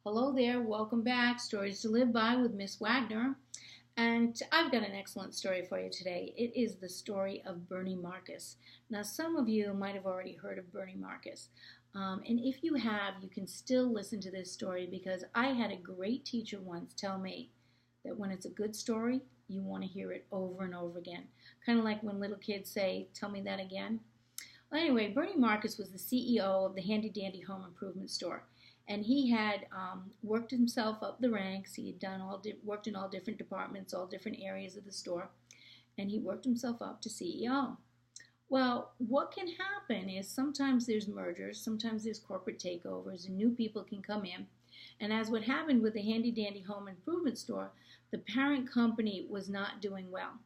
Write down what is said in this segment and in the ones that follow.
Hello there, welcome back. Stories to Live By with Miss Wagner. And I've got an excellent story for you today. It is the story of Bernie Marcus. Now, some of you might have already heard of Bernie Marcus. And if you have, you can still listen to this story because I had a great teacher once tell me that when it's a good story, you want to hear it over and over again. Kind of like when little kids say, "Tell me that again." Well, anyway, Bernie Marcus was the CEO of the Handy Dandy Home Improvement Store, and he had worked himself up the ranks. He had worked in all different departments, all different areas of the store, and he worked himself up to CEO. Well, what can happen is sometimes there's mergers, sometimes there's corporate takeovers, and new people can come in. And as what happened with the Handy Dandy Home Improvement Store, the parent company was not doing well.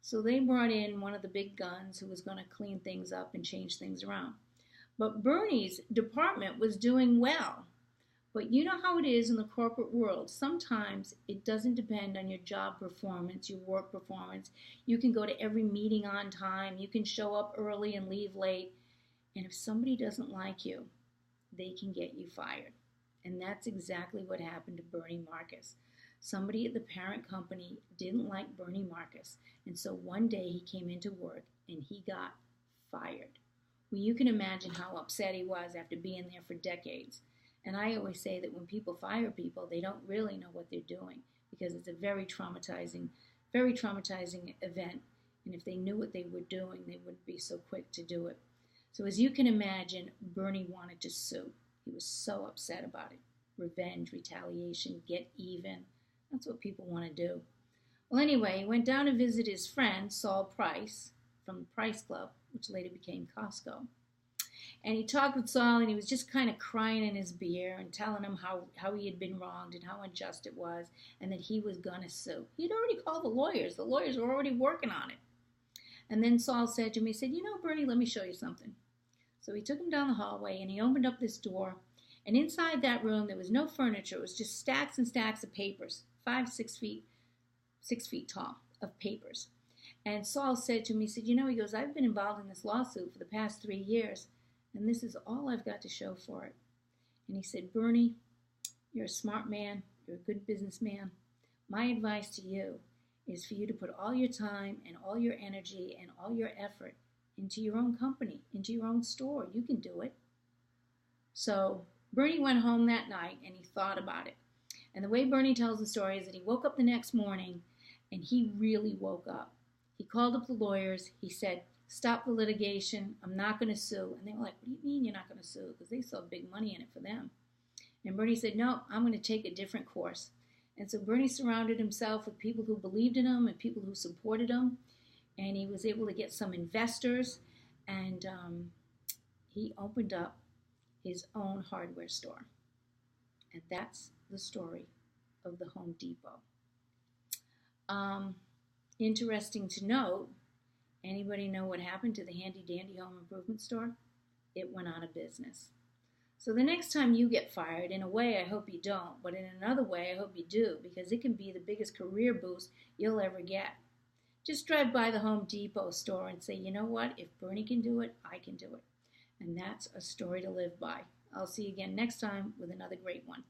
So they brought in one of the big guns who was going to clean things up and change things around. But Bernie's department was doing well. But you know how it is in the corporate world. Sometimes it doesn't depend on your job performance, your work performance. You can go to every meeting on time. You can show up early and leave late. And if somebody doesn't like you, they can get you fired. And that's exactly what happened to Bernie Marcus. Somebody at the parent company didn't like Bernie Marcus. And so one day he came into work and he got fired. Well, you can imagine how upset he was after being there for decades. And I always say that when people fire people, they don't really know what they're doing because it's a very traumatizing event. And if they knew what they were doing, they wouldn't be so quick to do it. So as you can imagine, Bernie wanted to sue. He was so upset about it. Revenge, retaliation, get even. That's what people want to do. Well, anyway, he went down to visit his friend, Saul Price, from the Price Club, which later became Costco. And he talked with Saul, and he was just kind of crying in his beer and telling him how he had been wronged and how unjust it was and that he was going to sue. He'd already called the lawyers. The lawyers were already working on it. And then Saul said to him, he said, "You know, Bernie, let me show you something." So he took him down the hallway, and he opened up this door. And inside that room, there was no furniture. It was just stacks and stacks of papers, 6 feet tall of papers. And Saul said to me, he said, "You know," he goes, "I've been involved in this lawsuit for the past 3 years. And this is all I've got to show for it." And he said, "Bernie, you're a smart man. You're a good businessman. My advice to you is for you to put all your time and all your energy and all your effort into your own company, into your own store. You can do it." So Bernie went home that night and he thought about it. And the way Bernie tells the story is that he woke up the next morning and he really woke up. He called up the lawyers. He said, "Stop the litigation. I'm not going to sue." And they were like, "What do you mean you're not going to sue?" Because they saw big money in it for them. And Bernie said, "No, I'm going to take a different course." And so Bernie surrounded himself with people who believed in him and people who supported him. And he was able to get some investors. And he opened up his own hardware store. And that's the story of the Home Depot. Interesting to note, anybody know what happened to the Handy Dandy Home Improvement Store? It went out of business. So the next time you get fired, in a way I hope you don't, but in another way I hope you do, because it can be the biggest career boost you'll ever get. Just drive by the Home Depot store and say, "You know what? If Bernie can do it, I can do it." And that's a story to live by. I'll see you again next time with another great one.